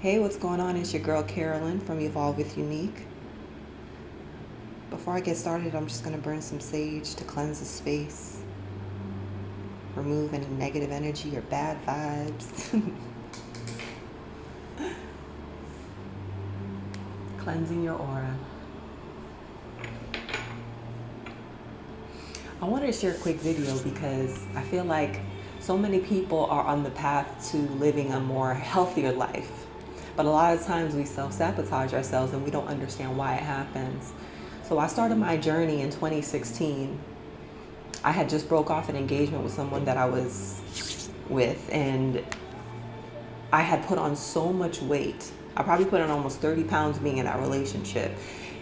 Hey, what's going on? It's your girl Carolyn from Evolve with Unique. Before I get started, I'm just going to burn some sage to cleanse the space, remove any negative energy or bad vibes. Cleansing your aura. I wanted to share a quick video because I feel like so many people are on the path to living a more healthier life. But a lot of times we self-sabotage ourselves and we don't understand why it happens. So I started my journey in 2016. I had just broke off an engagement with someone that I was with, and I had put on so much weight. I probably put on almost 30 pounds being in that relationship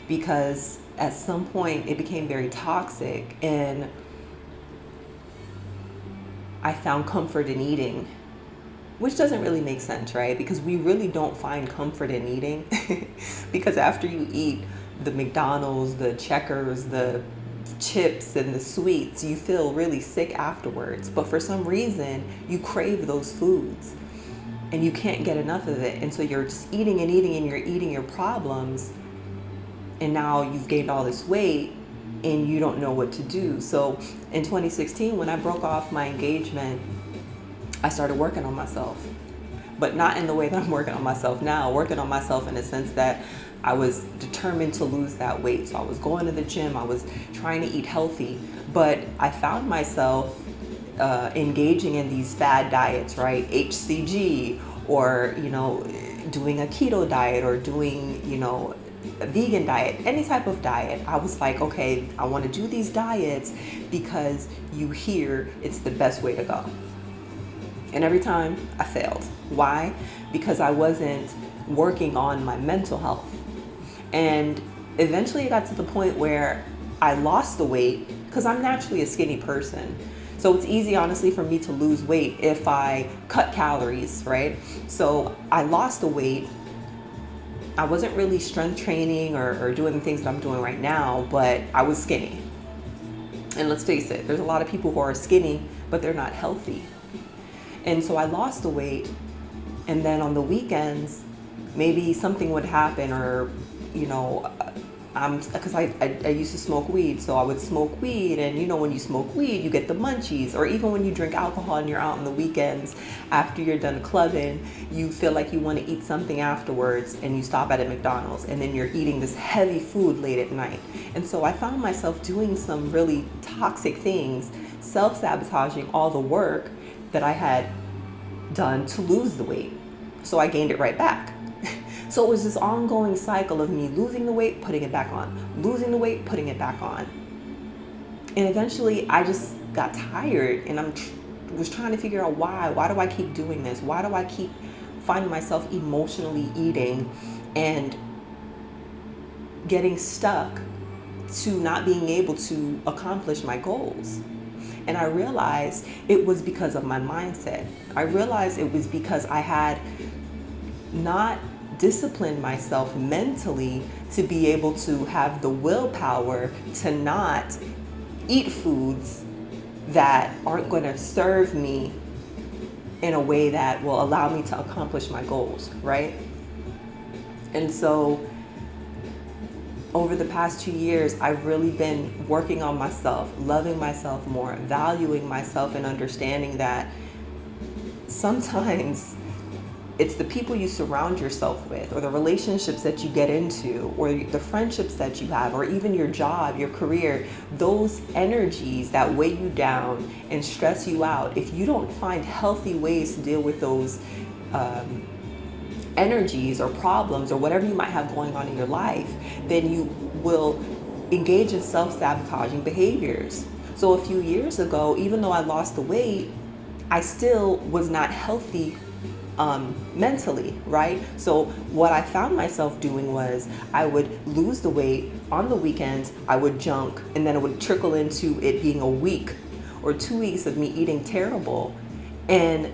because at some point it became very toxic, and I found comfort in eating, which doesn't really make sense, right? Because we really don't find comfort in eating because after you eat the McDonald's, the Checkers, the chips and the sweets, you feel really sick afterwards. But for some reason, you crave those foods and you can't get enough of it. And so you're just eating and eating and you're eating your problems. And now you've gained all this weight and you don't know what to do. So in 2016, when I broke off my engagement, I started working on myself, but not in the way that I'm working on myself now, working on myself in the sense that I was determined to lose that weight. So I was going to the gym, I was trying to eat healthy, but I found myself engaging in these fad diets, right? HCG, or, doing a keto diet, or doing, a vegan diet, any type of diet. I was like, okay, I want to do these diets because you hear it's the best way to go. And every time I failed. Why? Because I wasn't working on my mental health. And eventually it got to the point where I lost the weight because I'm naturally a skinny person. So it's easy, honestly, for me to lose weight if I cut calories, right? So I lost the weight. I wasn't really strength training or doing the things that I'm doing right now, but I was skinny. And let's face it, there's a lot of people who are skinny, but they're not healthy. And so I lost the weight, and then on the weekends, maybe something would happen, or, because I used to smoke weed, so I would smoke weed, and when you smoke weed, you get the munchies, or even when you drink alcohol and you're out on the weekends, after you're done clubbing, you feel like you want to eat something afterwards, and you stop at a McDonald's, and then you're eating this heavy food late at night. And so I found myself doing some really toxic things, self-sabotaging all the work that I had done to lose the weight. So I gained it right back. So it was this ongoing cycle of me losing the weight, putting it back on, losing the weight, putting it back on. And eventually I just got tired, and was trying to figure out why. Why do I keep doing this? Why do I keep finding myself emotionally eating and getting stuck to not being able to accomplish my goals? And I realized it was because of my mindset. I realized it was because I had not disciplined myself mentally to be able to have the willpower to not eat foods that aren't going to serve me in a way that will allow me to accomplish my goals, right? And so over the past 2 years, I've really been working on myself, loving myself more, valuing myself, and understanding that sometimes it's the people you surround yourself with, or the relationships that you get into, or the friendships that you have, or even your job, your career, those energies that weigh you down and stress you out. If you don't find healthy ways to deal with those energies or problems or whatever you might have going on in your life, then you will engage in self-sabotaging behaviors. So a few years ago, even though I lost the weight, I still was not healthy mentally, right? So what I found myself doing was I would lose the weight on the weekends, I would junk, and then it would trickle into it being a week or 2 weeks of me eating terrible. And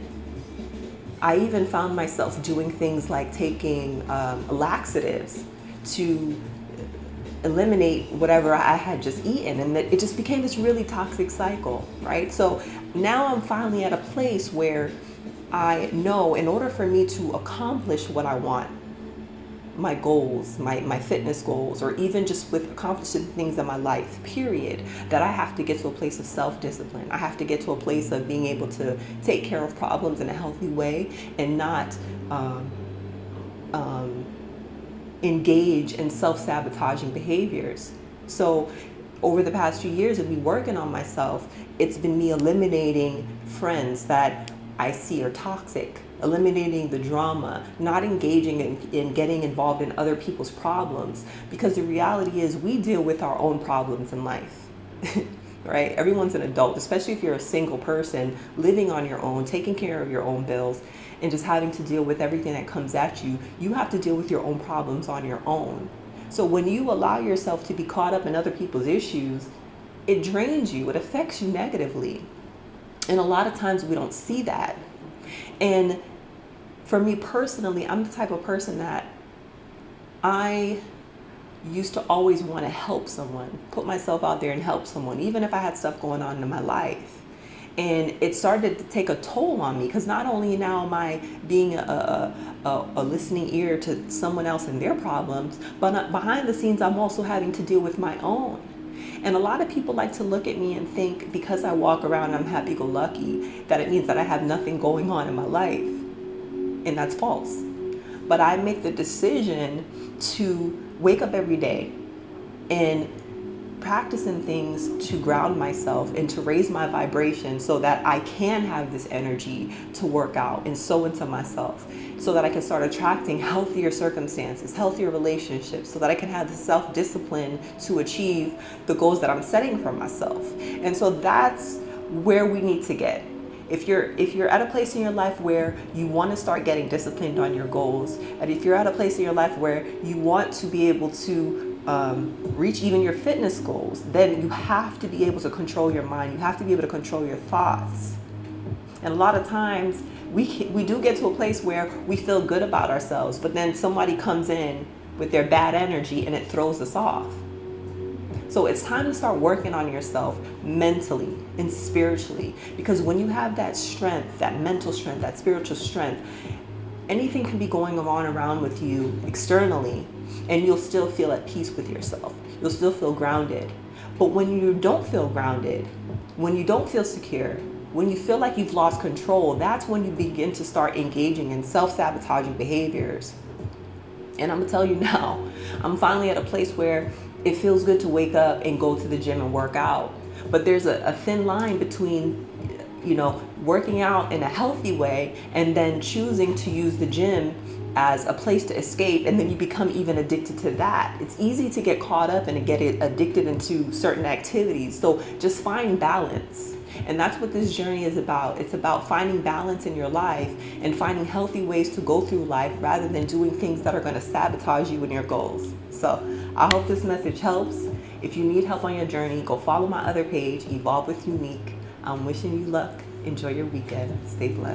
I even found myself doing things like taking laxatives to eliminate whatever I had just eaten, and that it just became this really toxic cycle, right? So now I'm finally at a place where I know in order for me to accomplish what I want, my goals, my fitness goals, or even just with accomplishing things in my life, period, that I have to get to a place of self-discipline. I have to get to a place of being able to take care of problems in a healthy way and not um, engage in self-sabotaging behaviors. So over the past few years of me working on myself, it's been me eliminating friends that I see are toxic, eliminating the drama, not engaging in getting involved in other people's problems, because the reality is we deal with our own problems in life. Right? Everyone's an adult, especially if you're a single person living on your own, taking care of your own bills, and just having to deal with everything that comes at you. You have to deal with your own problems on your own. So when you allow yourself to be caught up in other people's issues, it drains you, it affects you negatively. And a lot of times we don't see that. And for me personally, I'm the type of person that I used to always want to help someone, put myself out there and help someone, even if I had stuff going on in my life. And it started to take a toll on me, because not only now am I being a listening ear to someone else and their problems, but behind the scenes, I'm also having to deal with my own. And a lot of people like to look at me and think because I walk around and I'm happy-go-lucky, that it means that I have nothing going on in my life. And that's false. But I make the decision to wake up every day and practicing things to ground myself and to raise my vibration so that I can have this energy to work out and sow into myself, so that I can start attracting healthier circumstances, healthier relationships, so that I can have the self-discipline to achieve the goals that I'm setting for myself. And so that's where we need to get. If you're at a place in your life where you want to start getting disciplined on your goals, and if you're at a place in your life where you want to be able to reach even your fitness goals, then you have to be able to control your mind. You have to be able to control your thoughts. And a lot of times we do get to a place where we feel good about ourselves, but then somebody comes in with their bad energy and it throws us off. So it's time to start working on yourself mentally and spiritually, because when you have that strength, that mental strength, that spiritual strength, anything can be going on around with you externally, and you'll still feel at peace with yourself. You'll still feel grounded. But when you don't feel grounded, when you don't feel secure, when you feel like you've lost control, that's when you begin to start engaging in self-sabotaging behaviors. And I'm gonna tell you now, I'm finally at a place where it feels good to wake up and go to the gym and work out. But there's a thin line between, working out in a healthy way and then choosing to use the gym as a place to escape, and then you become even addicted to that. It's easy to get caught up and to get addicted into certain activities. So just find balance. And that's what this journey is about. It's about finding balance in your life and finding healthy ways to go through life rather than doing things that are going to sabotage you and your goals. So I hope this message helps. If you need help on your journey, go follow my other page, Evolve with Unique. I'm wishing you luck. Enjoy your weekend. Stay blessed.